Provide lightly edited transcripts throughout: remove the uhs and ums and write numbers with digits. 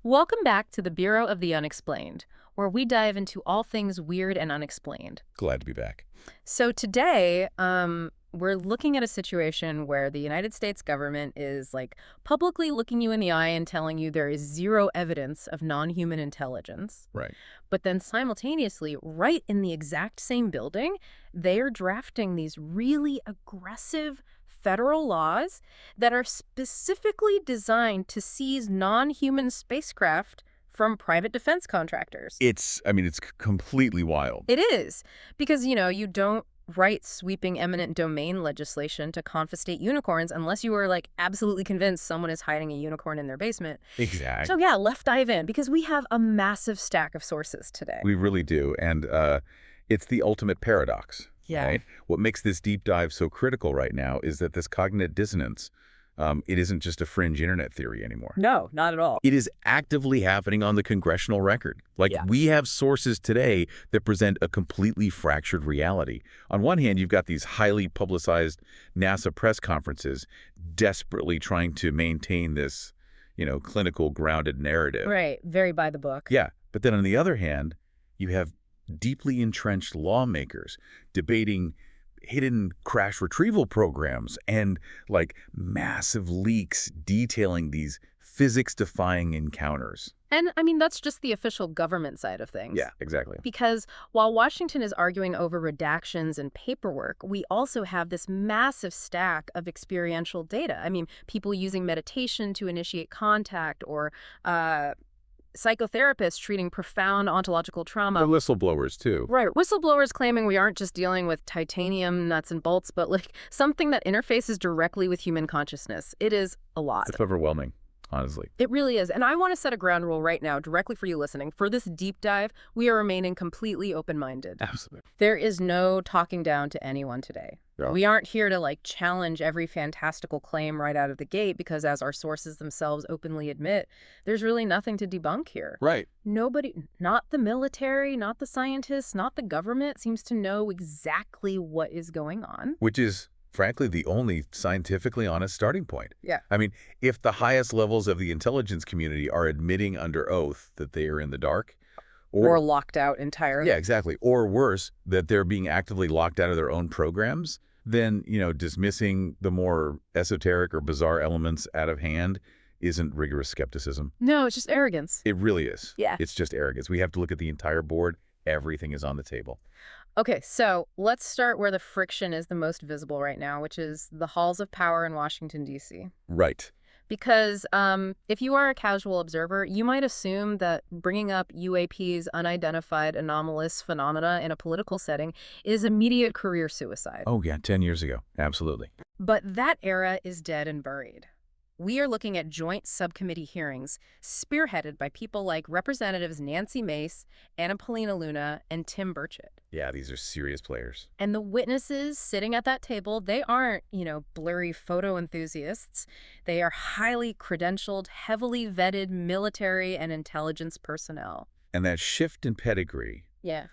Welcome back to the Bureau of the Unexplained, where we dive into all things weird and unexplained. Glad to be back. So today, we're looking at a situation where the United States government is publicly looking you in the eye and telling you there is zero evidence of non-human intelligence. Right. But then simultaneously, right in the exact same building, they are drafting these really aggressive federal laws that are specifically designed to seize non-human spacecraft from private defense contractors. It's completely wild. It is. Because, you don't write sweeping eminent domain legislation to confiscate unicorns unless you are, absolutely convinced someone is hiding a unicorn in their basement. Exactly. So, yeah, let's dive in, because we have a massive stack of sources today. We really do. And it's the ultimate paradox. Yeah. Right? What makes this deep dive so critical right now is that this cognitive dissonance, it isn't just a fringe internet theory anymore. No, not at all. It is actively happening on the congressional record. We have sources today that present a completely fractured reality. On one hand, you've got these highly publicized NASA press conferences desperately trying to maintain this, clinical grounded narrative. Right. Very by the book. Yeah. But then on the other hand, you have deeply entrenched lawmakers debating hidden crash retrieval programs and massive leaks detailing these physics-defying encounters. And, that's just the official government side of things. Yeah, exactly. Because while Washington is arguing over redactions and paperwork, we also have this massive stack of experiential data. People using meditation to initiate contact, or psychotherapists treating profound ontological trauma. The whistleblowers, too. Right. Whistleblowers claiming we aren't just dealing with titanium nuts and bolts, but something that interfaces directly with human consciousness. It is a lot. It's overwhelming, honestly. It really is. And I want to set a ground rule right now, directly for you listening. For this deep dive, we are remaining completely open-minded. Absolutely. There is no talking down to anyone today. No. We aren't here to challenge every fantastical claim right out of the gate, because as our sources themselves openly admit, there's really nothing to debunk here. Right. Nobody, not the military, not the scientists, not the government, seems to know exactly what is going on. Which is, frankly, the only scientifically honest starting point. Yeah. If the highest levels of the intelligence community are admitting under oath that they are in the dark, or locked out entirely. Yeah, exactly. Or worse, that they're being actively locked out of their own programs, then, dismissing the more esoteric or bizarre elements out of hand isn't rigorous skepticism. No, it's just arrogance. It really is. Yeah. It's just arrogance. We have to look at the entire board. Everything is on the table. Okay, so let's start where the friction is the most visible right now, which is the halls of power in Washington, D.C. Right. Because if you are a casual observer, you might assume that bringing up UAP's unidentified anomalous phenomena in a political setting is immediate career suicide. Oh, yeah, 10 years ago. Absolutely. But that era is dead and buried. We are looking at joint subcommittee hearings spearheaded by people like Representatives Nancy Mace, Anna Paulina Luna, and Tim Burchett. Yeah, these are serious players. And the witnesses sitting at that table, they aren't, blurry photo enthusiasts. They are highly credentialed, heavily vetted military and intelligence personnel. And that shift in pedigree, Yeah.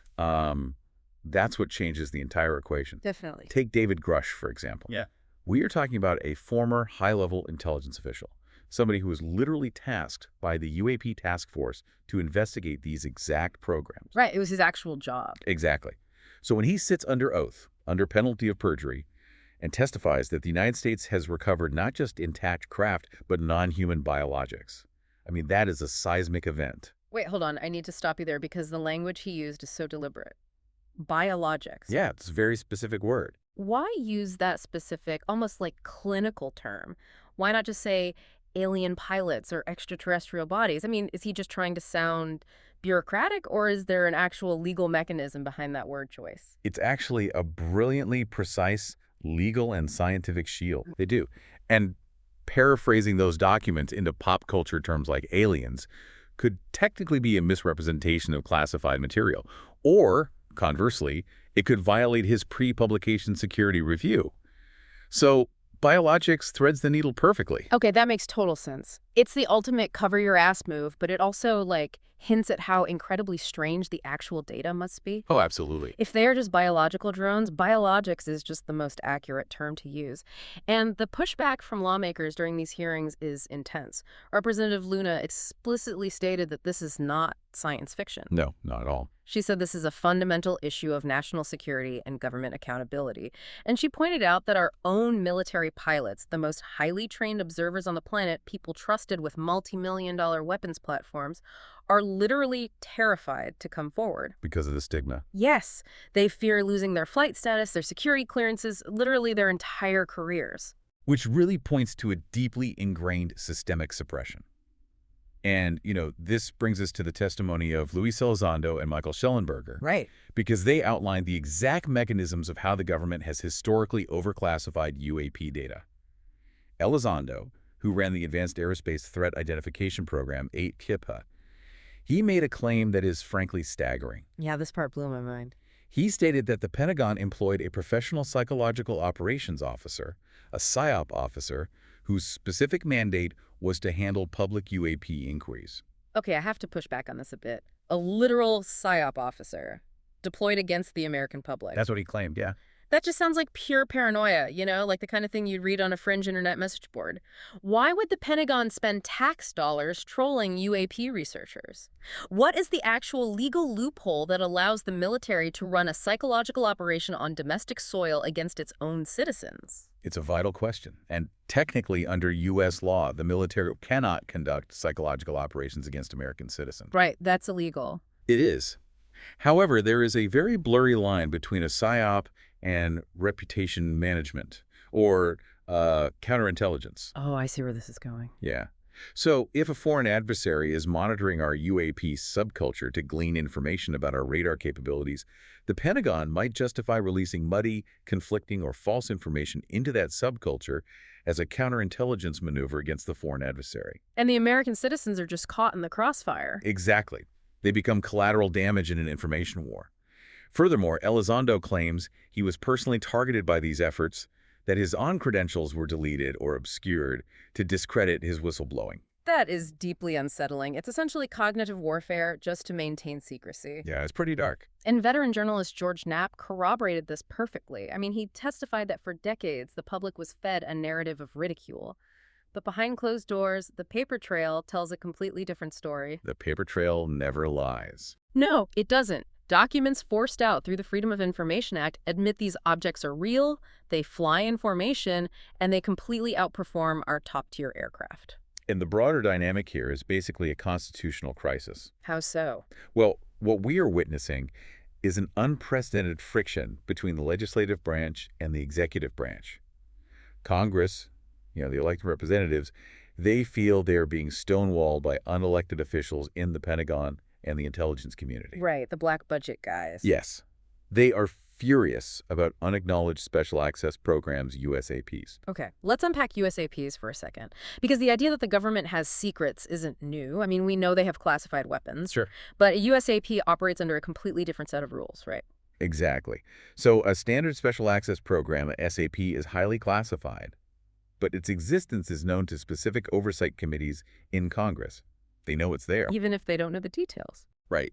that's what changes the entire equation. Definitely. Take David Grush, for example. Yeah. We are talking about a former high-level intelligence official, somebody who was literally tasked by the UAP task force to investigate these exact programs. Right. It was his actual job. Exactly. So when he sits under oath, under penalty of perjury, and testifies that the United States has recovered not just intact craft, but non-human biologics, that is a seismic event. Wait, hold on. I need to stop you there, because the language he used is so deliberate. Biologics. Yeah, it's a very specific word. Why use that specific, almost clinical term? Why not just say alien pilots or extraterrestrial bodies? Is he just trying to sound bureaucratic, or is there an actual legal mechanism behind that word choice? It's actually a brilliantly precise legal and scientific shield. They do. And paraphrasing those documents into pop culture terms like aliens could technically be a misrepresentation of classified material. Or, conversely, it could violate his pre-publication security review. So biologics threads the needle perfectly. Okay, that makes total sense. It's the ultimate cover your ass move, but it also, hints at how incredibly strange the actual data must be. Oh, absolutely. If they are just biological drones, biologics is just the most accurate term to use. And the pushback from lawmakers during these hearings is intense. Representative Luna explicitly stated that this is not science fiction. No, not at all. She said this is a fundamental issue of national security and government accountability. And she pointed out that our own military pilots, the most highly trained observers on the planet, people trusted with multi-million-dollar weapons platforms, are literally terrified to come forward. Because of the stigma. Yes, they fear losing their flight status, their security clearances, literally their entire careers. Which really points to a deeply ingrained systemic suppression. And, this brings us to the testimony of Luis Elizondo and Michael Schellenberger. Right. Because they outlined the exact mechanisms of how the government has historically overclassified UAP data. Elizondo, who ran the Advanced Aerospace Threat Identification Program, 8KIPA, he made a claim that is frankly staggering. Yeah, this part blew my mind. He stated that the Pentagon employed a professional psychological operations officer, a PSYOP officer, whose specific mandate was to handle public UAP inquiries. Okay, I have to push back on this a bit. A literal PSYOP officer deployed against the American public. That's what he claimed, yeah. That just sounds like pure paranoia, like the kind of thing you'd read on a fringe internet message board. Why would the Pentagon spend tax dollars trolling UAP researchers? What is the actual legal loophole that allows the military to run a psychological operation on domestic soil against its own citizens? It's a vital question. And technically, under U.S. law, the military cannot conduct psychological operations against American citizens. Right, that's illegal. It is. However, there is a very blurry line between a PSYOP and reputation management, or counterintelligence. Oh, I see where this is going. Yeah. So if a foreign adversary is monitoring our UAP subculture to glean information about our radar capabilities, the Pentagon might justify releasing muddy, conflicting, or false information into that subculture as a counterintelligence maneuver against the foreign adversary. And the American citizens are just caught in the crossfire. Exactly. They become collateral damage in an information war. Furthermore, Elizondo claims he was personally targeted by these efforts, that his on-credentials were deleted or obscured to discredit his whistleblowing. That is deeply unsettling. It's essentially cognitive warfare just to maintain secrecy. Yeah, it's pretty dark. And veteran journalist George Knapp corroborated this perfectly. I mean, he testified that for decades, the public was fed a narrative of ridicule. But behind closed doors, the paper trail tells a completely different story. The paper trail never lies. No, it doesn't. Documents forced out through the Freedom of Information Act admit these objects are real, they fly in formation, and they completely outperform our top-tier aircraft. And the broader dynamic here is basically a constitutional crisis. How so? Well, what we are witnessing is an unprecedented friction between the legislative branch and the executive branch. Congress, the elected representatives, they feel they're being stonewalled by unelected officials in the Pentagon and the intelligence community. Right, the black budget guys. Yes. They are furious about unacknowledged special access programs, USAPs. Okay, let's unpack USAPs for a second. Because the idea that the government has secrets isn't new. I mean, we know they have classified weapons. Sure. But a USAP operates under a completely different set of rules, right? Exactly. So a standard special access program, a SAP, is highly classified, but its existence is known to specific oversight committees in Congress. They know it's there. Even if they don't know the details. Right.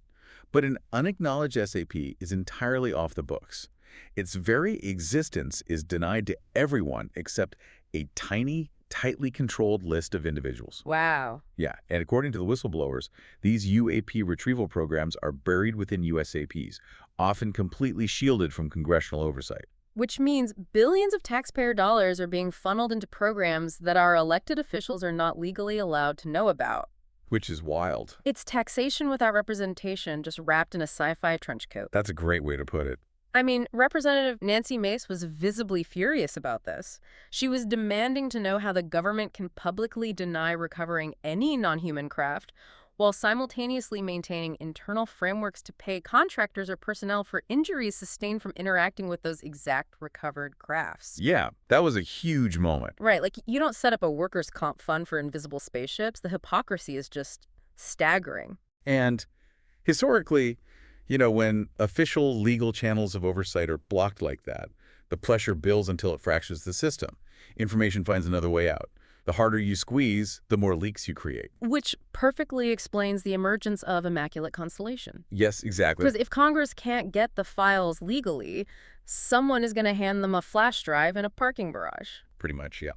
But an unacknowledged SAP is entirely off the books. Its very existence is denied to everyone except a tiny, tightly controlled list of individuals. Wow. Yeah, and according to the whistleblowers, these UAP retrieval programs are buried within USAPs, often completely shielded from congressional oversight. Which means billions of taxpayer dollars are being funneled into programs that our elected officials are not legally allowed to know about. Which is wild. It's taxation without representation, just wrapped in a sci-fi trench coat. That's a great way to put it. I mean, Representative Nancy Mace was visibly furious about this. She was demanding to know how the government can publicly deny recovering any non-human craft while simultaneously maintaining internal frameworks to pay contractors or personnel for injuries sustained from interacting with those exact recovered crafts. Yeah, that was a huge moment. Right, like you don't set up a workers' comp fund for invisible spaceships. The hypocrisy is just staggering. And historically, when official legal channels of oversight are blocked like that, the pressure builds until it fractures the system. Information finds another way out. The harder you squeeze, the more leaks you create. Which perfectly explains the emergence of Immaculate Constellation. Yes, exactly. Because if Congress can't get the files legally, someone is going to hand them a flash drive in a parking garage. Pretty much, yeah.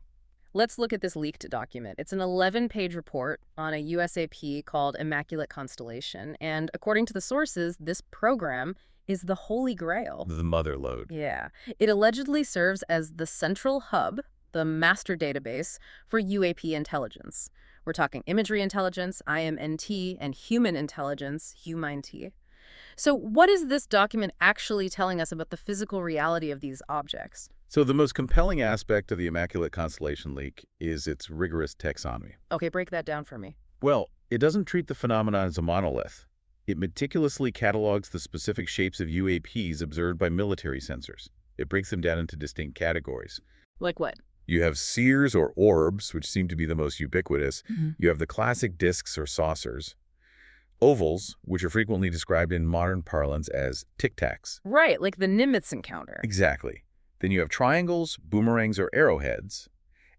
Let's look at this leaked document. It's an 11-page report on a USAP called Immaculate Constellation, and according to the sources, this program is the Holy Grail. The mother lode. Yeah. It allegedly serves as the central hub, the master database for UAP intelligence. We're talking imagery intelligence, IMNT, and human intelligence, HUMINT. So what is this document actually telling us about the physical reality of these objects? So the most compelling aspect of the Immaculate Constellation leak is its rigorous taxonomy. Okay, break that down for me. Well, it doesn't treat the phenomenon as a monolith. It meticulously catalogs the specific shapes of UAPs observed by military sensors. It breaks them down into distinct categories. Like what? You have spheres or orbs, which seem to be the most ubiquitous. You have the classic disks or saucers. Ovals, which are frequently described in modern parlance as tic-tacs. Right, like the Nimitz encounter. Exactly. Then you have triangles, boomerangs, or arrowheads,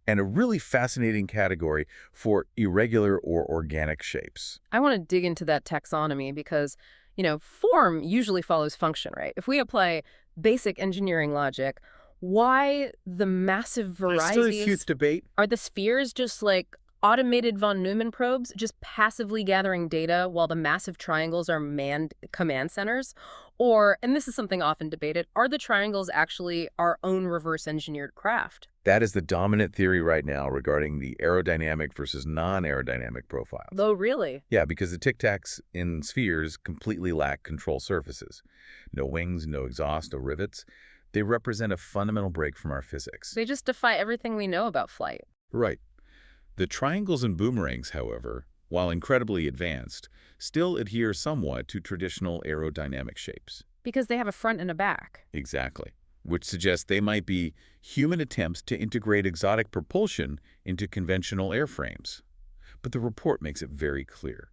and a really fascinating category for irregular or organic shapes. I want to dig into that taxonomy because, form usually follows function, right? If we apply basic engineering logic, why the massive varieties? There's still a huge debate. Are the spheres just like automated von Neumann probes, just passively gathering data while the massive triangles are manned command centers? Or, and this is something often debated, are the triangles actually our own reverse-engineered craft? That is the dominant theory right now regarding the aerodynamic versus non-aerodynamic profiles. Oh, really? Yeah, because the tic-tacs in spheres completely lack control surfaces. No wings, no exhaust, no rivets. They represent a fundamental break from our physics. They just defy everything we know about flight. Right. The triangles and boomerangs, however, while incredibly advanced, still adhere somewhat to traditional aerodynamic shapes. Because they have a front and a back. Exactly. Which suggests they might be human attempts to integrate exotic propulsion into conventional airframes. But the report makes it very clear.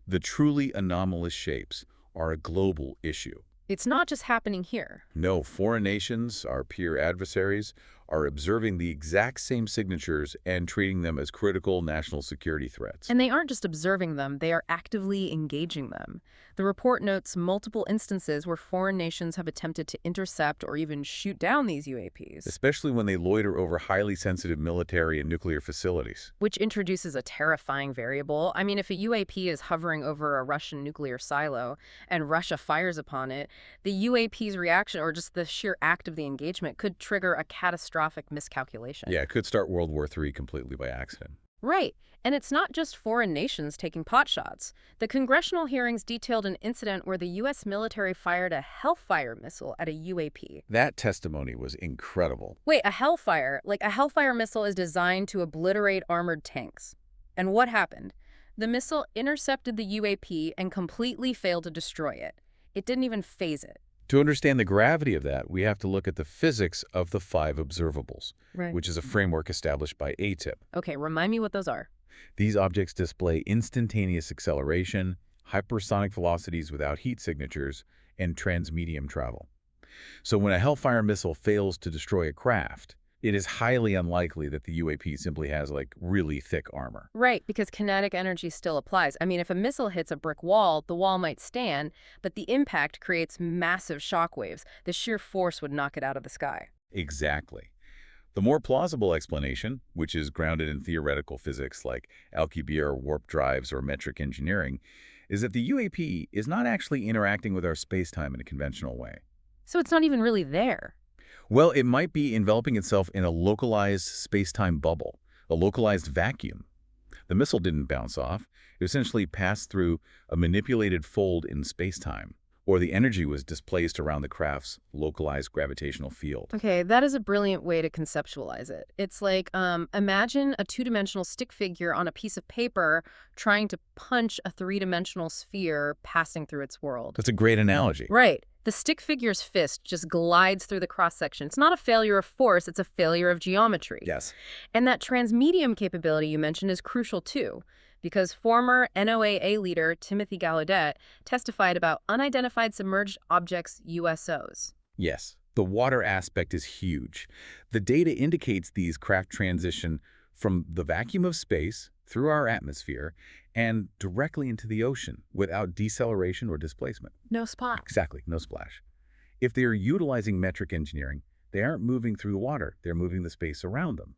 The truly anomalous shapes are a global issue. It's not just happening here. No, foreign nations, our peer adversaries, are observing the exact same signatures and treating them as critical national security threats. And they aren't just observing them, they are actively engaging them. The report notes multiple instances where foreign nations have attempted to intercept or even shoot down these UAPs. Especially when they loiter over highly sensitive military and nuclear facilities. Which introduces a terrifying variable. I mean, if a UAP is hovering over a Russian nuclear silo and Russia fires upon it, the UAP's reaction, or just the sheer act of the engagement, could trigger a catastrophic miscalculation. Yeah, it could start World War III completely by accident. Right. And it's not just foreign nations taking potshots. The congressional hearings detailed an incident where the U.S. military fired a Hellfire missile at a UAP. That testimony was incredible. Wait, a Hellfire? Like, a Hellfire missile is designed to obliterate armored tanks. And what happened? The missile intercepted the UAP and completely failed to destroy it. It didn't even phase it. To understand the gravity of that, we have to look at the physics of the 5 observables, Right. which is a framework established by ATIP. Okay, remind me what those are. These objects display instantaneous acceleration, hypersonic velocities without heat signatures, and transmedium travel. So when a Hellfire missile fails to destroy a craft, it is highly unlikely that the UAP simply has, really thick armor. Right, because kinetic energy still applies. I mean, if a missile hits a brick wall, the wall might stand, but the impact creates massive shockwaves. The sheer force would knock it out of the sky. Exactly. The more plausible explanation, which is grounded in theoretical physics like Alcubierre warp drives or metric engineering, is that the UAP is not actually interacting with our spacetime in a conventional way. So it's not even really there. Well, it might be enveloping itself in a localized spacetime bubble, a localized vacuum. The missile didn't bounce off. It essentially passed through a manipulated fold in spacetime, or the energy was displaced around the craft's localized gravitational field. Okay, that is a brilliant way to conceptualize it. It's like, imagine a two-dimensional stick figure on a piece of paper trying to punch a three-dimensional sphere passing through its world. That's a great analogy. Right. The stick figure's fist just glides through the cross-section. It's not a failure of force, it's a failure of geometry. Yes. And that transmedium capability you mentioned is crucial too, because former NOAA leader Timothy Gallaudet testified about unidentified submerged objects, USOs. Yes. The water aspect is huge. The data indicates these craft transition from the vacuum of space through our atmosphere and directly into the ocean without deceleration or displacement. No spot. Exactly, no splash. If they are utilizing metric engineering, they aren't moving through the water, they're moving the space around them,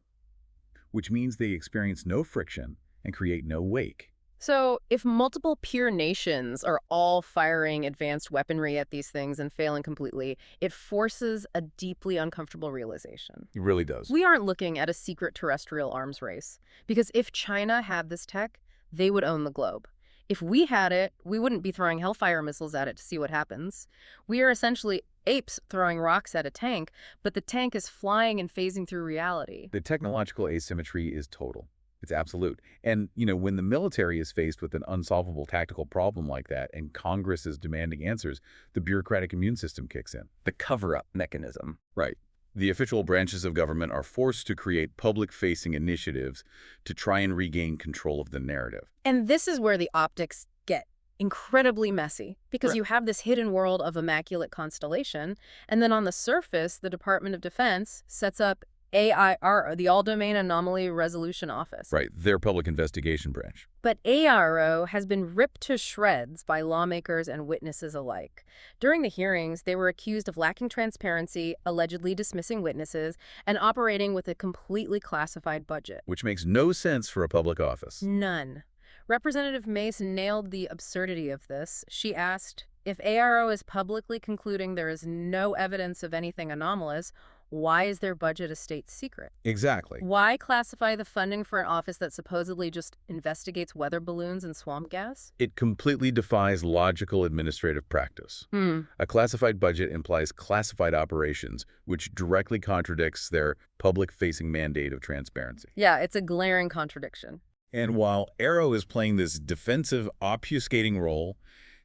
which means they experience no friction and create no wake. So, if multiple peer nations are all firing advanced weaponry at these things and failing completely, it forces a deeply uncomfortable realization. It really does. We aren't looking at a secret terrestrial arms race, because if China had this tech, they would own the globe. If we had it, we wouldn't be throwing Hellfire missiles at it to see what happens. We are essentially apes throwing rocks at a tank, but the tank is flying and phasing through reality. The technological asymmetry is total. It's absolute. And, when the military is faced with an unsolvable tactical problem like that and Congress is demanding answers, the bureaucratic immune system kicks in. The cover-up mechanism. Right. The official branches of government are forced to create public-facing initiatives to try and regain control of the narrative. And this is where the optics get incredibly messy, because Right. you have this hidden world of Immaculate Constellation, and then on the surface, the Department of Defense sets up AIRO, the All-Domain Anomaly Resolution Office. Right, their public investigation branch. But AIRO has been ripped to shreds by lawmakers and witnesses alike. During the hearings, they were accused of lacking transparency, allegedly dismissing witnesses, and operating with a completely classified budget. Which makes no sense for a public office. None. Representative Mace nailed the absurdity of this. She asked, if AIRO is publicly concluding there is no evidence of anything anomalous, why is their budget a state secret? Exactly. Why classify the funding for an office that supposedly just investigates weather balloons and swamp gas? It completely defies logical administrative practice. A classified budget implies classified operations, which directly contradicts their public-facing mandate of transparency. Yeah, it's a glaring contradiction. And while AIRO is playing this defensive, obfuscating role,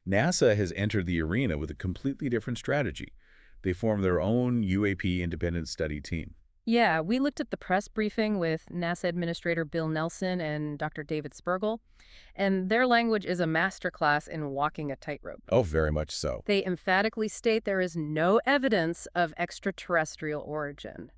NASA has entered the arena with a completely different strategy. They formed their own UAP independent study team. Yeah, we looked at the press briefing with NASA Administrator Bill Nelson and Dr. David Spergel, and their language is a masterclass in walking a tightrope. Oh, very much so. They emphatically state there is no evidence of extraterrestrial origin.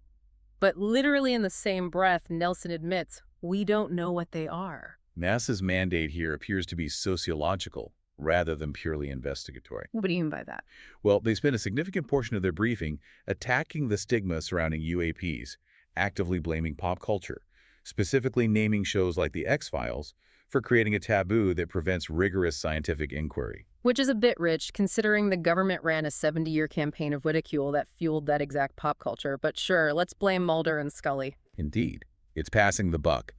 But literally in the same breath, Nelson admits, we don't know what they are. NASA's mandate here appears to be sociological rather than purely investigatory. What do you mean by that? Well, they spent a significant portion of their briefing attacking the stigma surrounding UAPs, actively blaming pop culture, specifically naming shows like The X-Files for creating a taboo that prevents rigorous scientific inquiry. Which is a bit rich, considering the government ran a 70-year campaign of ridicule that fueled that exact pop culture. But sure, let's blame Mulder and Scully. Indeed, it's passing the buck.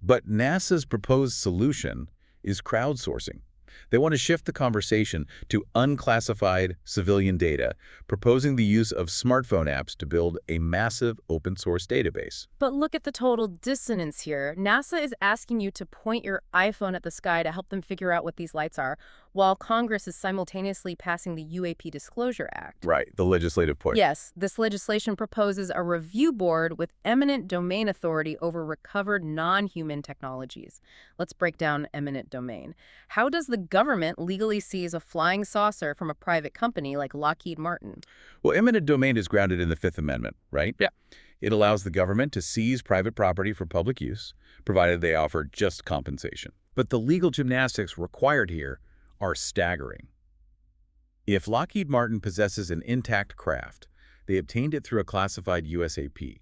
But NASA's proposed solution is crowdsourcing. They want to shift the conversation to unclassified civilian data, proposing the use of smartphone apps to build a massive open-source database. But look at the total dissonance here. NASA is asking you to point your iPhone at the sky to help them figure out what these lights are, while Congress is simultaneously passing the UAP Disclosure Act. Right, the legislative push. Yes, this legislation proposes a review board with eminent domain authority over recovered non-human technologies. Let's break down eminent domain. How does the government legally seize a flying saucer from a private company like Lockheed Martin? Well, eminent domain is grounded in the Fifth Amendment, right? Yeah. It allows the government to seize private property for public use, provided they offer just compensation. But the legal gymnastics required here are staggering. If Lockheed Martin possesses an intact craft, they obtained it through a classified USAP.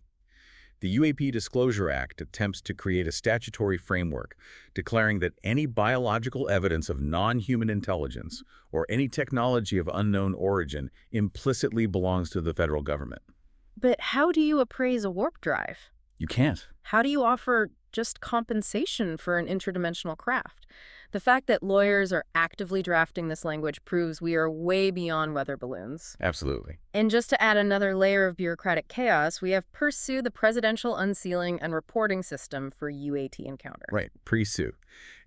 The UAP Disclosure Act attempts to create a statutory framework declaring that any biological evidence of non-human intelligence or any technology of unknown origin implicitly belongs to the federal government. But how do you appraise a warp drive? You can't. How do you offer just compensation for an interdimensional craft? The fact that lawyers are actively drafting this language proves we are way beyond weather balloons. Absolutely. And just to add another layer of bureaucratic chaos, we have Pursue, the Presidential Unsealing and Reporting System for UAT Encounter. Right, pre-sue.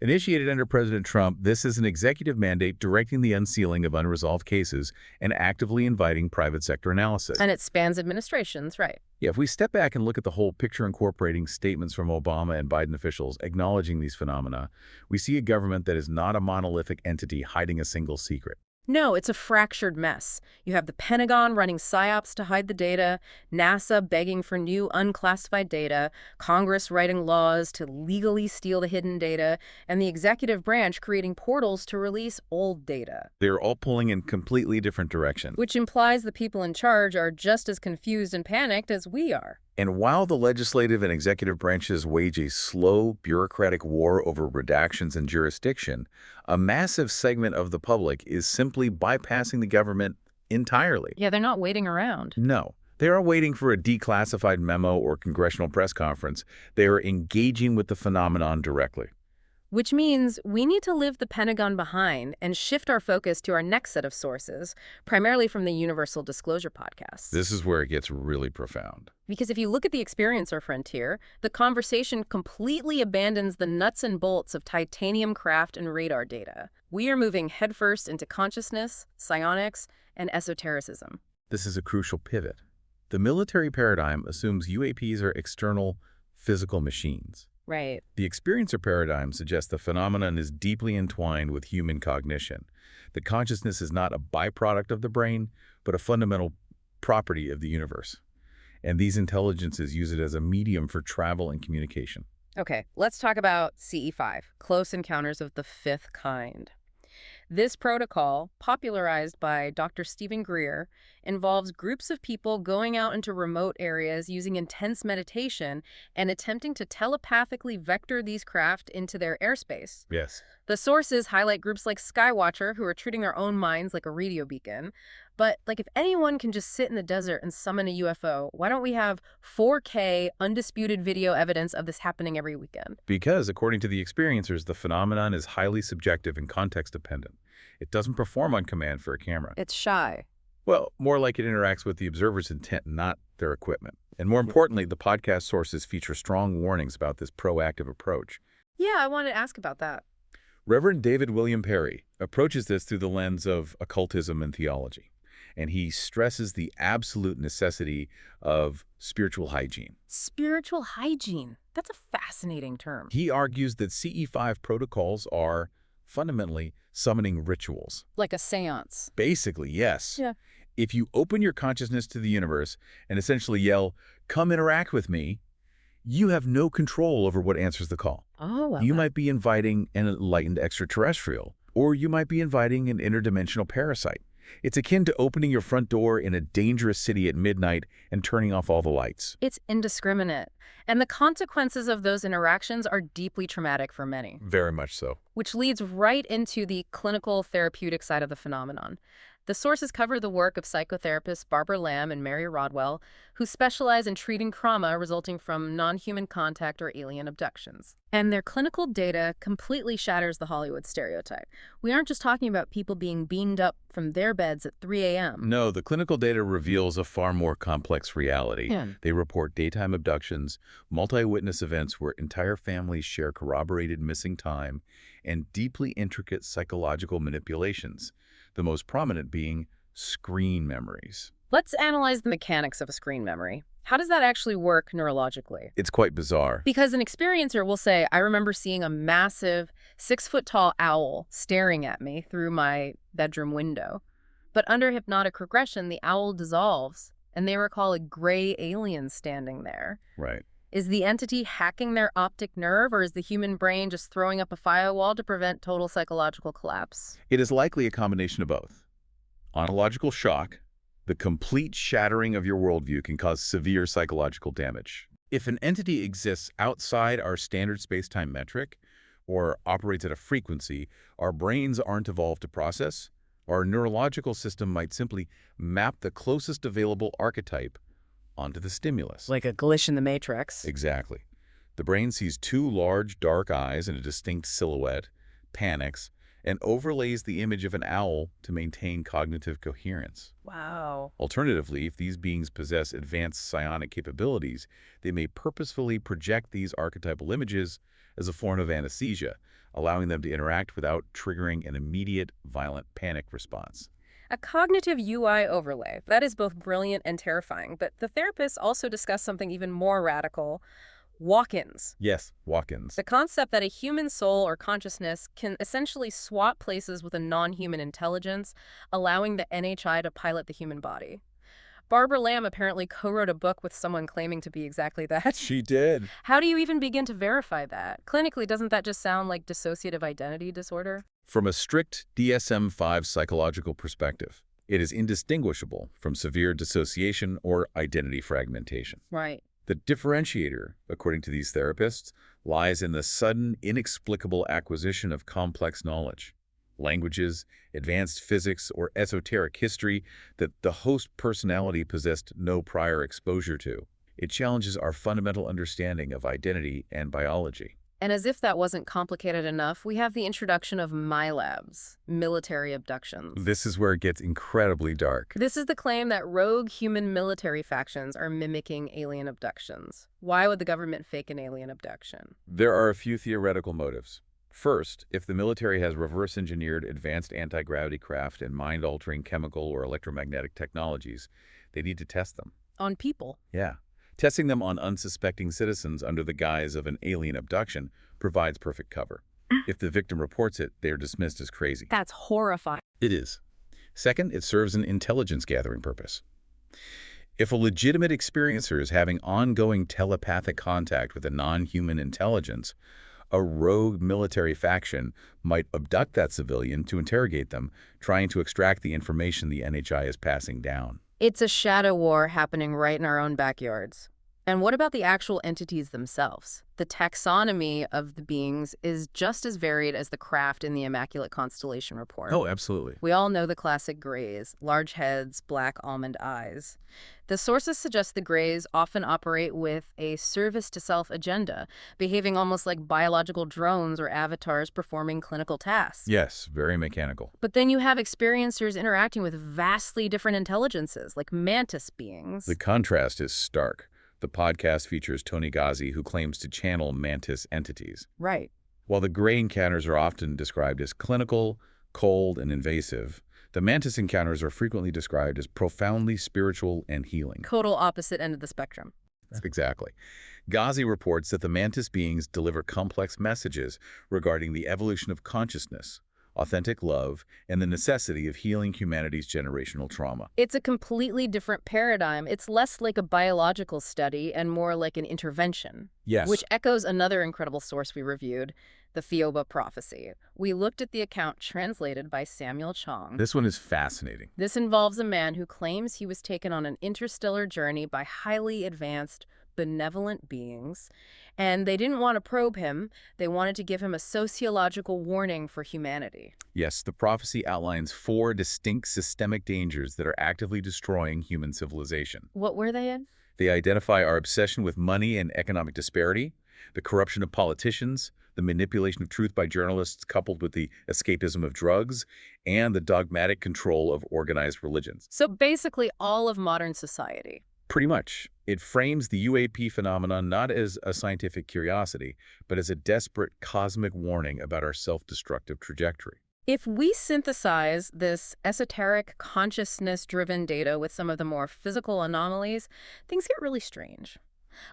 Initiated under President Trump, this is an executive mandate directing the unsealing of unresolved cases and actively inviting private sector analysis. And it spans administrations, right? Yeah, if we step back and look at the whole picture incorporating statements from Obama and Biden officials acknowledging these phenomena, we see a government that is not a monolithic entity hiding a single secret. No, it's a fractured mess. You have the Pentagon running psyops to hide the data, NASA begging for new unclassified data, Congress writing laws to legally steal the hidden data, and the executive branch creating portals to release old data. They're all pulling in completely different directions. Which implies the people in charge are just as confused and panicked as we are. And while the legislative and executive branches wage a slow, bureaucratic war over redactions and jurisdiction, a massive segment of the public is simply bypassing the government entirely. Yeah, they're not waiting around. No. They are waiting for a declassified memo or congressional press conference. They are engaging with the phenomenon directly. Which means we need to leave the Pentagon behind and shift our focus to our next set of sources, primarily from the Universal Disclosure podcasts. This is where it gets really profound. Because if you look at the experiencer frontier, the conversation completely abandons the nuts and bolts of titanium craft and radar data. We are moving headfirst into consciousness, psionics, and esotericism. This is a crucial pivot. The military paradigm assumes UAPs are external, physical machines. Right. The experiencer paradigm suggests the phenomenon is deeply entwined with human cognition. The consciousness is not a byproduct of the brain, but a fundamental property of the universe. And these intelligences use it as a medium for travel and communication. Okay, let's talk about CE5, Close Encounters of the Fifth Kind. This protocol, popularized by Dr. Stephen Greer, involves groups of people going out into remote areas using intense meditation and attempting to telepathically vector these craft into their airspace. Yes. The sources highlight groups like Skywatcher, who are treating their own minds like a radio beacon. But, if anyone can just sit in the desert and summon a UFO, why don't we have 4K undisputed video evidence of this happening every weekend? Because, according to the experiencers, the phenomenon is highly subjective and context-dependent. It doesn't perform on command for a camera. It's shy. Well, more like it interacts with the observer's intent, not their equipment. And more importantly, the podcast sources feature strong warnings about this proactive approach. Yeah, I wanted to ask about that. Reverend David William Perry approaches this through the lens of occultism and theology, and he stresses the absolute necessity of spiritual hygiene. Spiritual hygiene. That's a fascinating term. He argues that CE5 protocols are fundamentally summoning rituals. Like a seance. Basically, yes. Yeah. If you open your consciousness to the universe and essentially yell, "Come interact with me," you have no control over what answers the call. Oh, You might be inviting an enlightened extraterrestrial, or you might be inviting an interdimensional parasite. It's akin to opening your front door in a dangerous city at midnight and turning off all the lights. It's indiscriminate. And the consequences of those interactions are deeply traumatic for many. Very much so. Which leads right into the clinical therapeutic side of the phenomenon. The sources cover the work of psychotherapists Barbara Lamb and Mary Rodwell, who specialize in treating trauma resulting from non-human contact or alien abductions. And their clinical data completely shatters the Hollywood stereotype. We aren't just talking about people being beamed up from their beds at 3 a.m. No, the clinical data reveals a far more complex reality. Yeah. They report daytime abductions, multi-witness events where entire families share corroborated missing time, and deeply intricate psychological manipulations, the most prominent being screen memories. Let's analyze the mechanics of a screen memory. How does that actually work neurologically? It's quite bizarre. Because an experiencer will say, I remember seeing a massive 6-foot-tall owl staring at me through my bedroom window. But under hypnotic regression, the owl dissolves, and they recall a gray alien standing there. Right. Is the entity hacking their optic nerve, or is the human brain just throwing up a firewall to prevent total psychological collapse? It is likely a combination of both. Ontological shock, the complete shattering of your worldview, can cause severe psychological damage. If an entity exists outside our standard space-time metric or operates at a frequency our brains aren't evolved to process, our neurological system might simply map the closest available archetype onto the stimulus. Like a glitch in the matrix. Exactly. The brain sees two large, dark eyes in a distinct silhouette, panics, and overlays the image of an owl to maintain cognitive coherence. Wow. Alternatively, if these beings possess advanced psionic capabilities, they may purposefully project these archetypal images as a form of anesthesia, allowing them to interact without triggering an immediate, violent panic response. A cognitive UI overlay. That is both brilliant and terrifying, but the therapists also discuss something even more radical. Walk-ins. Yes, walk-ins. The concept that a human soul or consciousness can essentially swap places with a non-human intelligence, allowing the NHI to pilot the human body. Barbara Lamb apparently co-wrote a book with someone claiming to be exactly that. She did. How do you even begin to verify that? Clinically, doesn't that just sound like dissociative identity disorder? From a strict DSM-5 psychological perspective, it is indistinguishable from severe dissociation or identity fragmentation. Right. The differentiator, according to these therapists, lies in the sudden, inexplicable acquisition of complex knowledge, languages, advanced physics, or esoteric history that the host personality possessed no prior exposure to. It challenges our fundamental understanding of identity and biology. And as if that wasn't complicated enough, we have the introduction of MILABs, military abductions. This is where it gets incredibly dark. This is the claim that rogue human military factions are mimicking alien abductions. Why would the government fake an alien abduction? There are a few theoretical motives. First, if the military has reverse-engineered advanced anti-gravity craft and mind-altering chemical or electromagnetic technologies, they need to test them. On people. Yeah. Testing them on unsuspecting citizens under the guise of an alien abduction provides perfect cover. If the victim reports it, they are dismissed as crazy. That's horrifying. It is. Second, it serves an intelligence-gathering purpose. If a legitimate experiencer is having ongoing telepathic contact with a non-human intelligence, a rogue military faction might abduct that civilian to interrogate them, trying to extract the information the NHI is passing down. It's a shadow war happening right in our own backyards. And what about the actual entities themselves? The taxonomy of the beings is just as varied as the craft in the Immaculate Constellation report. Oh, absolutely. We all know the classic grays, large heads, black almond eyes. The sources suggest the grays often operate with a service-to-self agenda, behaving almost like biological drones or avatars performing clinical tasks. Yes, very mechanical. But then you have experiencers interacting with vastly different intelligences, like mantis beings. The contrast is stark. The podcast features Tony Ghazi, who claims to channel mantis entities. Right. While the gray encounters are often described as clinical, cold, and invasive, the mantis encounters are frequently described as profoundly spiritual and healing. Total opposite end of the spectrum. Exactly. Ghazi reports that the mantis beings deliver complex messages regarding the evolution of consciousness, authentic love, and the necessity of healing humanity's generational trauma. It's a completely different paradigm. It's less like a biological study and more like an intervention. Yes. Which echoes another incredible source we reviewed, the Theoba Prophecy. We looked at the account translated by Samuel Chong. This one is fascinating. This involves a man who claims he was taken on an interstellar journey by highly advanced, benevolent beings, and they didn't want to probe him. They wanted to give him a sociological warning for humanity. Yes, the prophecy outlines 4 distinct systemic dangers that are actively destroying human civilization. What were they in? They identify our obsession with money and economic disparity, the corruption of politicians, the manipulation of truth by journalists coupled with the escapism of drugs, and the dogmatic control of organized religions. So basically all of modern society. Pretty much. It frames the UAP phenomenon not as a scientific curiosity, but as a desperate cosmic warning about our self-destructive trajectory. If we synthesize this esoteric, consciousness-driven data with some of the more physical anomalies, things get really strange.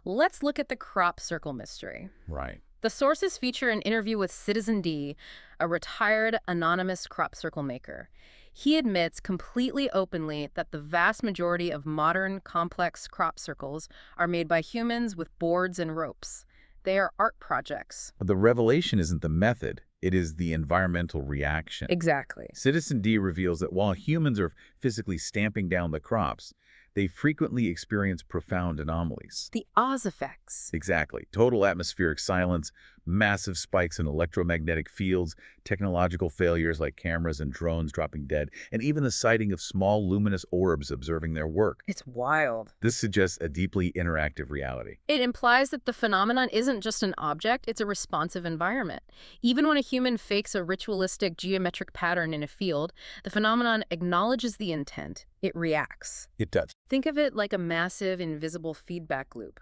Let's look at the crop circle mystery. Right. The sources feature an interview with Citizen D, a retired anonymous crop circle maker. He admits completely openly that the vast majority of modern complex crop circles are made by humans with boards and ropes. They are art projects. But the revelation isn't the method. It is the environmental reaction. Exactly. Citizen D reveals that while humans are physically stamping down the crops, they frequently experience profound anomalies. The Oz effects. Exactly. Total atmospheric silence, massive spikes in electromagnetic fields, technological failures like cameras and drones dropping dead, and even the sighting of small luminous orbs observing their work. It's wild. This suggests a deeply interactive reality. It implies that the phenomenon isn't just an object, it's a responsive environment. Even when a human fakes a ritualistic geometric pattern in a field, the phenomenon acknowledges the intent. It reacts. It does. Think of it like a massive, invisible feedback loop.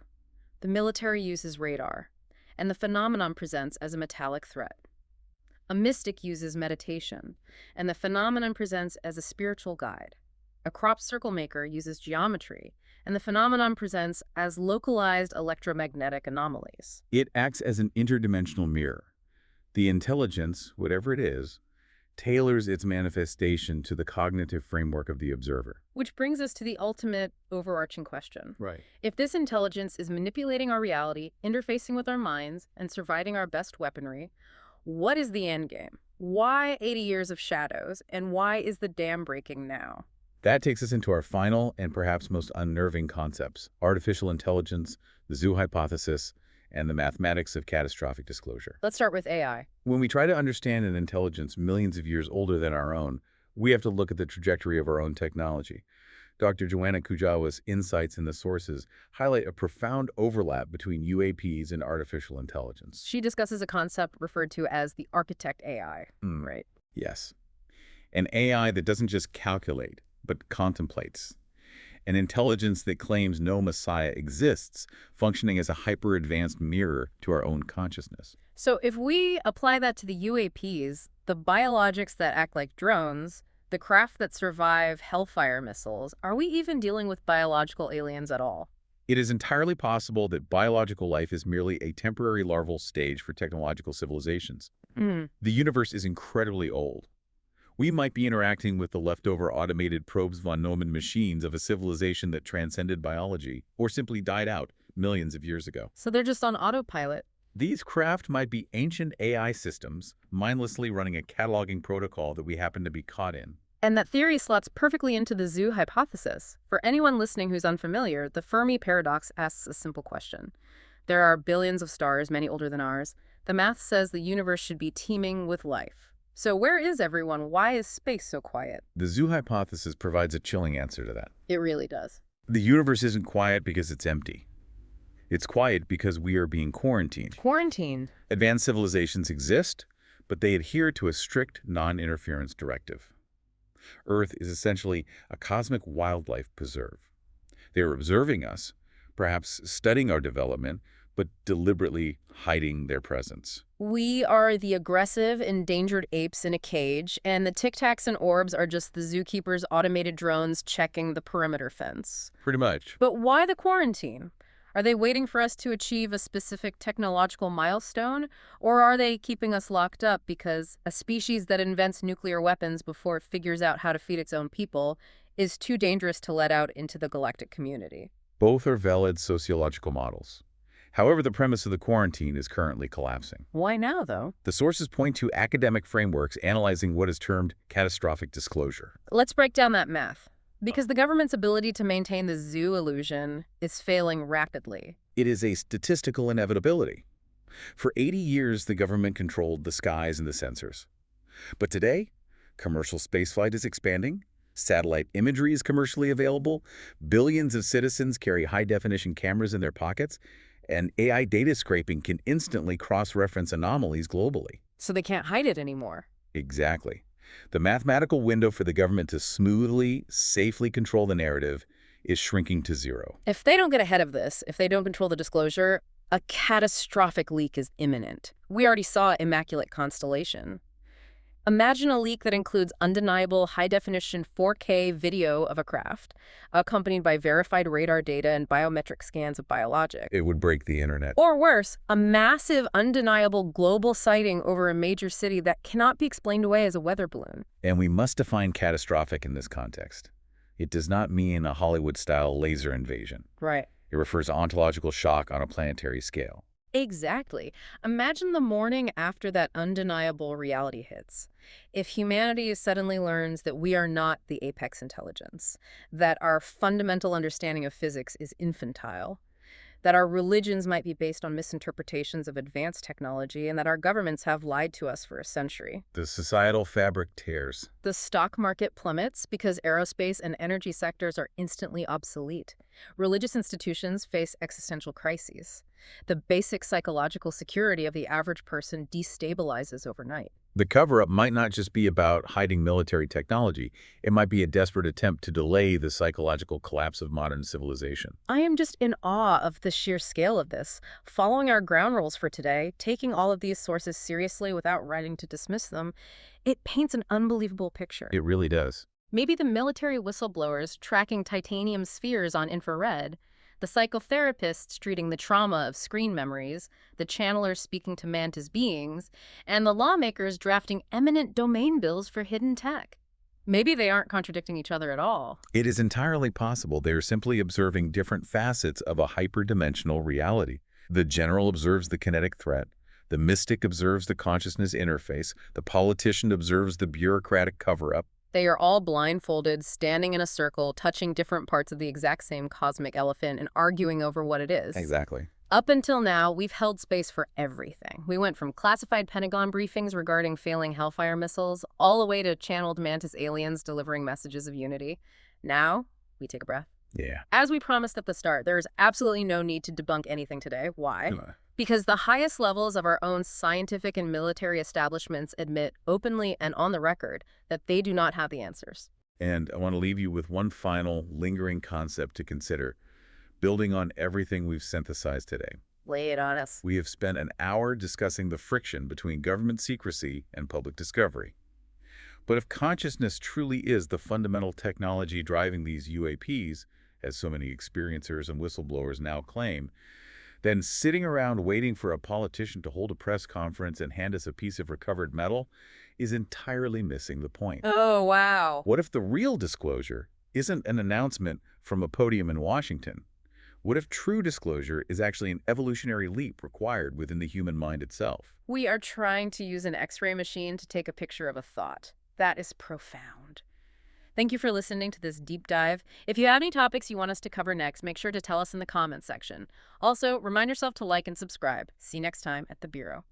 The military uses radar, and the phenomenon presents as a metallic threat. A mystic uses meditation, and the phenomenon presents as a spiritual guide. A crop circle maker uses geometry, and the phenomenon presents as localized electromagnetic anomalies. It acts as an interdimensional mirror. The intelligence, whatever it is, tailors its manifestation to the cognitive framework of the observer. Which brings us to the ultimate overarching question. Right. If this intelligence is manipulating our reality, interfacing with our minds, and surviving our best weaponry, what is the end game? Why 80 years of shadows, and why is the dam breaking now? That takes us into our final and perhaps most unnerving concepts: artificial intelligence, the zoo hypothesis, and the mathematics of catastrophic disclosure. Let's start with AI. When we try to understand an intelligence millions of years older than our own, we have to look at the trajectory of our own technology. Dr. Joanna Kujawa's insights in the sources highlight a profound overlap between UAPs and artificial intelligence. She discusses a concept referred to as the architect AI, right? Yes. An AI that doesn't just calculate, but contemplates. An intelligence that claims no messiah exists, functioning as a hyper-advanced mirror to our own consciousness. So if we apply that to the UAPs, the biologics that act like drones, the craft that survive Hellfire missiles, are we even dealing with biological aliens at all? It is entirely possible that biological life is merely a temporary larval stage for technological civilizations. The universe is incredibly old. We might be interacting with the leftover automated Probes von Neumann machines of a civilization that transcended biology, or simply died out millions of years ago. So they're just on autopilot. These craft might be ancient AI systems, mindlessly running a cataloging protocol that we happen to be caught in. And that theory slots perfectly into the zoo hypothesis. For anyone listening who's unfamiliar, the Fermi paradox asks a simple question. There are billions of stars, many older than ours. The math says the universe should be teeming with life. So where is everyone? Why is space so quiet? The zoo hypothesis provides a chilling answer to that. It really does. The universe isn't quiet because it's empty. It's quiet because we are being quarantined. Quarantined. Advanced civilizations exist, but they adhere to a strict non-interference directive. Earth is essentially a cosmic wildlife preserve. They are observing us, perhaps studying our development, but deliberately hiding their presence. We are the aggressive, endangered apes in a cage, and the Tic-Tacs and orbs are just the zookeeper's automated drones checking the perimeter fence. Pretty much. But why the quarantine? Are they waiting for us to achieve a specific technological milestone, or are they keeping us locked up because a species that invents nuclear weapons before it figures out how to feed its own people is too dangerous to let out into the galactic community? Both are valid sociological models. However, the premise of the quarantine is currently collapsing. Why now, though? The sources point to academic frameworks analyzing what is termed catastrophic disclosure. Let's break down that math. Because the government's ability to maintain the zoo illusion is failing rapidly. It is a statistical inevitability. For 80 years, the government controlled the skies and the sensors. But today, commercial spaceflight is expanding, satellite imagery is commercially available, billions of citizens carry high-definition cameras in their pockets, and AI data scraping can instantly cross-reference anomalies globally. So they can't hide it anymore. Exactly. The mathematical window for the government to smoothly, safely control the narrative is shrinking to zero. If they don't get ahead of this, if they don't control the disclosure, a catastrophic leak is imminent. We already saw Immaculate Constellation. Imagine a leak that includes undeniable high-definition 4K video of a craft, accompanied by verified radar data and biometric scans of biologics. It would break the internet. Or worse, a massive, undeniable global sighting over a major city that cannot be explained away as a weather balloon. And we must define catastrophic in this context. It does not mean a Hollywood-style laser invasion. Right. It refers to ontological shock on a planetary scale. Exactly. Imagine the morning after that undeniable reality hits. If humanity suddenly learns that we are not the apex intelligence, that our fundamental understanding of physics is infantile, that our religions might be based on misinterpretations of advanced technology, and that our governments have lied to us for a century. The societal fabric tears. The stock market plummets because aerospace and energy sectors are instantly obsolete. Religious institutions face existential crises. The basic psychological security of the average person destabilizes overnight. The cover-up might not just be about hiding military technology. It might be a desperate attempt to delay the psychological collapse of modern civilization. I am just in awe of the sheer scale of this. Following our ground rules for today, taking all of these sources seriously without writing to dismiss them, it paints an unbelievable picture. It really does. Maybe the military whistleblowers tracking titanium spheres on infrared, the psychotherapists treating the trauma of screen memories, the channelers speaking to mantis beings, and the lawmakers drafting eminent domain bills for hidden tech. Maybe they aren't contradicting each other at all. It is entirely possible they are simply observing different facets of a hyperdimensional reality. The general observes the kinetic threat, the mystic observes the consciousness interface, the politician observes the bureaucratic cover-up. They are all blindfolded, standing in a circle, touching different parts of the exact same cosmic elephant and arguing over what it is. Exactly. Up until now, we've held space for everything. We went from classified Pentagon briefings regarding failing Hellfire missiles, all the way to channeled mantis aliens delivering messages of unity. Now, we take a breath. Yeah. As we promised at the start, there is absolutely no need to debunk anything today. Why? Uh, Because the highest levels of our own scientific and military establishments admit openly and on the record that they do not have the answers. And I want to leave you with one final lingering concept to consider, building on everything we've synthesized today. Lay it on us. We have spent an hour discussing the friction between government secrecy and public discovery. But if consciousness truly is the fundamental technology driving these UAPs, as so many experiencers and whistleblowers now claim, then sitting around waiting for a politician to hold a press conference and hand us a piece of recovered metal is entirely missing the point. Oh, wow. What if the real disclosure isn't an announcement from a podium in Washington? What if true disclosure is actually an evolutionary leap required within the human mind itself? We are trying to use an X-ray machine to take a picture of a thought. That is profound. Thank you for listening to this deep dive. If you have any topics you want us to cover next, make sure to tell us in the comments section. Also, remind yourself to like and subscribe. See you next time at the Bureau.